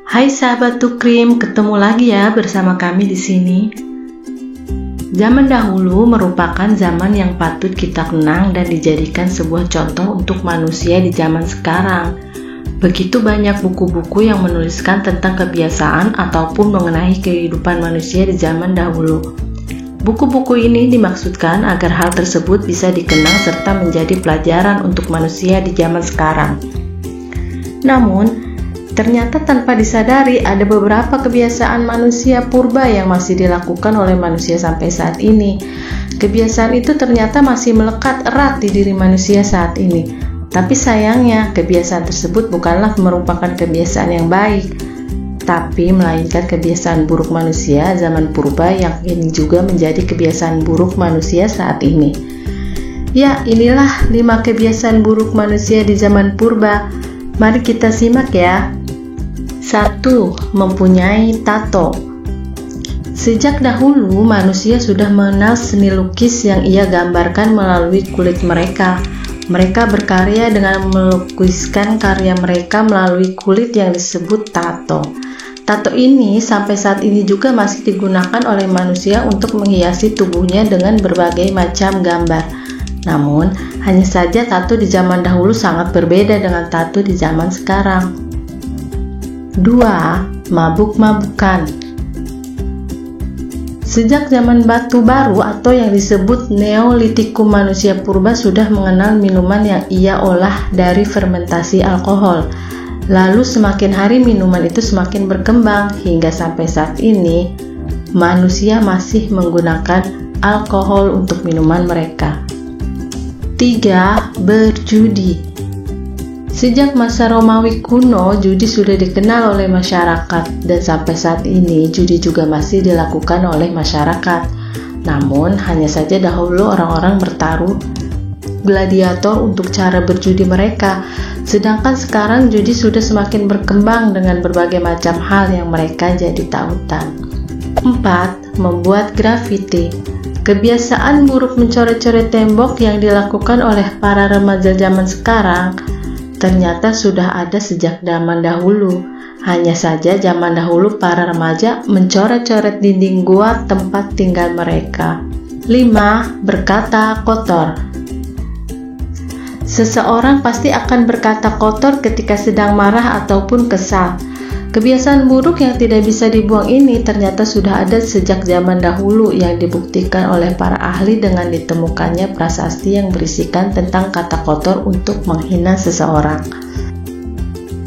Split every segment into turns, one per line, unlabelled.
Hai sahabat Tukrim, ketemu lagi ya bersama kami di sini. Zaman dahulu merupakan zaman yang patut kita kenang dan dijadikan sebuah contoh untuk manusia di zaman sekarang. Begitu banyak buku-buku yang menuliskan tentang kebiasaan ataupun mengenai kehidupan manusia di zaman dahulu. Buku-buku ini dimaksudkan agar hal tersebut bisa dikenang serta menjadi pelajaran untuk manusia di zaman sekarang. Namun, ternyata tanpa disadari ada beberapa kebiasaan manusia purba yang masih dilakukan oleh manusia sampai saat ini. Kebiasaan itu ternyata masih melekat erat di diri manusia saat ini. Tapi sayangnya, kebiasaan tersebut bukanlah merupakan kebiasaan yang baik, tapi melainkan kebiasaan buruk manusia zaman purba yang ini juga menjadi kebiasaan buruk manusia saat ini. Ya, inilah 5 kebiasaan buruk manusia di zaman purba. Mari kita simak ya. 1. Mempunyai tato. Sejak dahulu, manusia sudah mengenal seni lukis yang ia gambarkan melalui kulit mereka. Mereka berkarya dengan melukiskan karya mereka melalui kulit yang disebut tato. Tato ini sampai saat ini juga masih digunakan oleh manusia untuk menghiasi tubuhnya dengan berbagai macam gambar. Namun, hanya saja tato di zaman dahulu sangat berbeda dengan tato di zaman sekarang. 2. Mabuk-mabukan. Sejak zaman batu baru atau yang disebut Neolitikum, manusia purba sudah mengenal minuman yang ia olah dari fermentasi alkohol. Lalu semakin hari minuman itu semakin berkembang hingga sampai saat ini manusia masih menggunakan alkohol untuk minuman mereka. 3. Berjudi. Sejak masa Romawi kuno, judi sudah dikenal oleh masyarakat dan sampai saat ini judi juga masih dilakukan oleh masyarakat. Namun, hanya saja dahulu orang-orang bertaruh gladiator untuk cara berjudi mereka, sedangkan sekarang judi sudah semakin berkembang dengan berbagai macam hal yang mereka jadi tautan. 4. Membuat grafiti. Kebiasaan buruk mencoret-coret tembok yang dilakukan oleh para remaja zaman sekarang ternyata sudah ada sejak zaman dahulu. Hanya saja zaman dahulu para remaja mencoret-coret dinding gua tempat tinggal mereka. 5. Berkata kotor. Seseorang pasti akan berkata kotor ketika sedang marah ataupun kesal. Kebiasaan buruk yang tidak bisa dibuang ini ternyata sudah ada sejak zaman dahulu yang dibuktikan oleh para ahli dengan ditemukannya prasasti yang berisikan tentang kata kotor untuk menghina seseorang.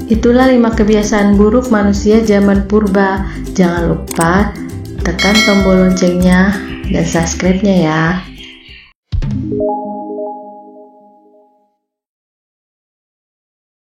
Itulah 5 kebiasaan buruk manusia zaman purba. Jangan lupa tekan tombol loncengnya dan subscribe-nya ya.